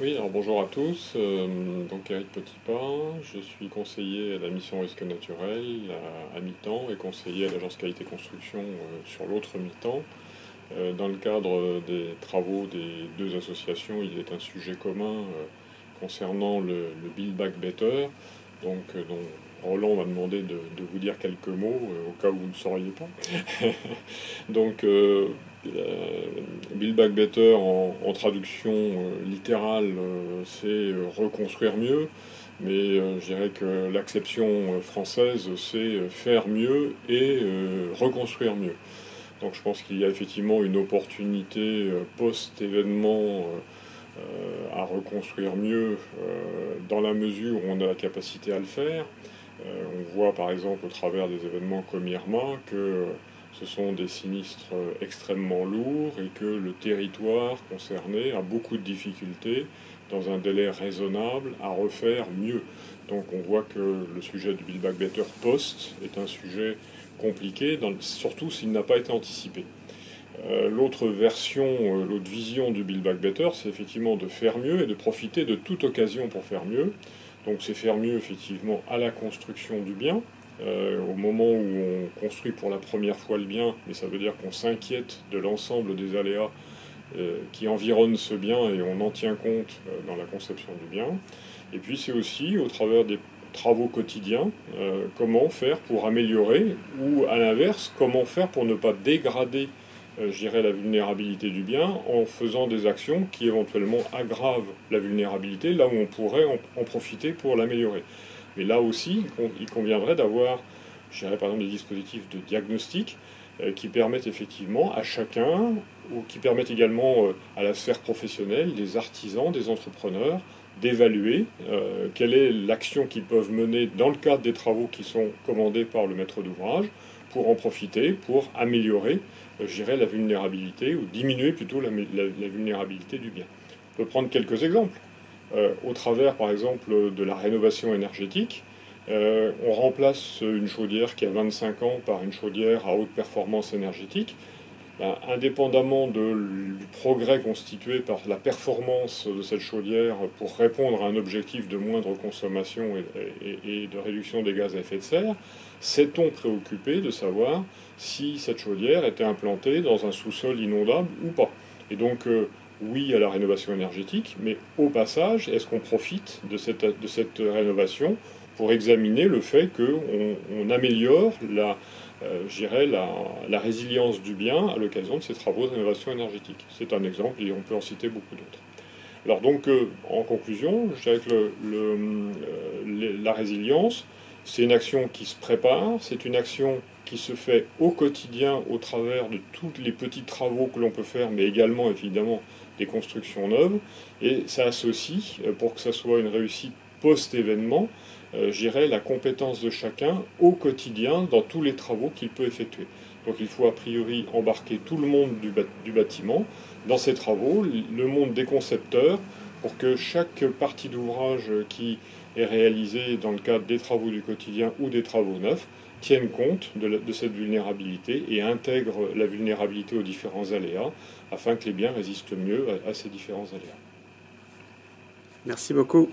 Oui, alors bonjour à tous. Donc Eric Petitpas, je suis conseiller à la mission risque naturel à mi-temps et conseiller à l'agence qualité construction sur l'autre mi-temps. Dans le cadre des travaux des deux associations, il est un sujet commun concernant le Build Back Better, dont Roland m'a demandé de vous dire quelques mots au cas où vous ne sauriez pas. Donc, Build Back Better en traduction littérale, c'est reconstruire mieux, mais je dirais que l'acception française, c'est faire mieux et reconstruire mieux. Donc je pense qu'il y a effectivement une opportunité post-événement à reconstruire mieux dans la mesure où on a la capacité à le faire. On voit par exemple au travers des événements comme Irma que ce sont des sinistres extrêmement lourds et que le territoire concerné a beaucoup de difficultés dans un délai raisonnable à refaire mieux. Donc on voit que le sujet du Build Back Better post est un sujet compliqué, surtout s'il n'a pas été anticipé. L'autre version, l'autre vision du Build Back Better, c'est effectivement de faire mieux et de profiter de toute occasion pour faire mieux. Donc c'est faire mieux effectivement à la construction du bien, au moment où on construit pour la première fois le bien, mais ça veut dire qu'on s'inquiète de l'ensemble des aléas qui environnent ce bien et on en tient compte dans la conception du bien. Et puis c'est aussi au travers des travaux quotidiens, comment faire pour améliorer ou à l'inverse, comment faire pour ne pas dégrader je dirais, la vulnérabilité du bien en faisant des actions qui éventuellement aggravent la vulnérabilité là où on pourrait en profiter pour l'améliorer. Mais là aussi, il conviendrait d'avoir, je dirais par exemple, des dispositifs de diagnostic qui permettent effectivement à chacun, ou qui permettent également à la sphère professionnelle, des artisans, des entrepreneurs, d'évaluer quelle est l'action qu'ils peuvent mener dans le cadre des travaux qui sont commandés par le maître d'ouvrage pour en profiter, pour améliorer, je dirais, la vulnérabilité, ou diminuer plutôt la vulnérabilité du bien. On peut prendre quelques exemples. Au travers, par exemple, de la rénovation énergétique, on remplace une chaudière qui a 25 ans par une chaudière à haute performance énergétique. Ben, indépendamment du progrès constitué par la performance de cette chaudière pour répondre à un objectif de moindre consommation et de réduction des gaz à effet de serre, s'est-on préoccupé de savoir si cette chaudière était implantée dans un sous-sol inondable ou pas? Et donc, oui à la rénovation énergétique, mais au passage, est-ce qu'on profite de cette rénovation pour examiner le fait qu'on améliore je dirais, la résilience du bien à l'occasion de ces travaux de rénovation énergétique? C'est un exemple et on peut en citer beaucoup d'autres. Alors donc, en conclusion, je dirais que la résilience, c'est une action qui se prépare, c'est une action qui se fait au quotidien au travers de tous les petits travaux que l'on peut faire, mais également évidemment des constructions neuves, et ça associe, pour que ça soit une réussite post-événement, je dirais, la compétence de chacun au quotidien dans tous les travaux qu'il peut effectuer. Donc il faut a priori embarquer tout le monde du bâtiment dans ces travaux, le monde des concepteurs, pour que chaque partie d'ouvrage qui est réalisée dans le cadre des travaux du quotidien ou des travaux neufs tienne compte de cette vulnérabilité et intègre la vulnérabilité aux différents aléas afin que les biens résistent mieux à ces différents aléas. Merci beaucoup.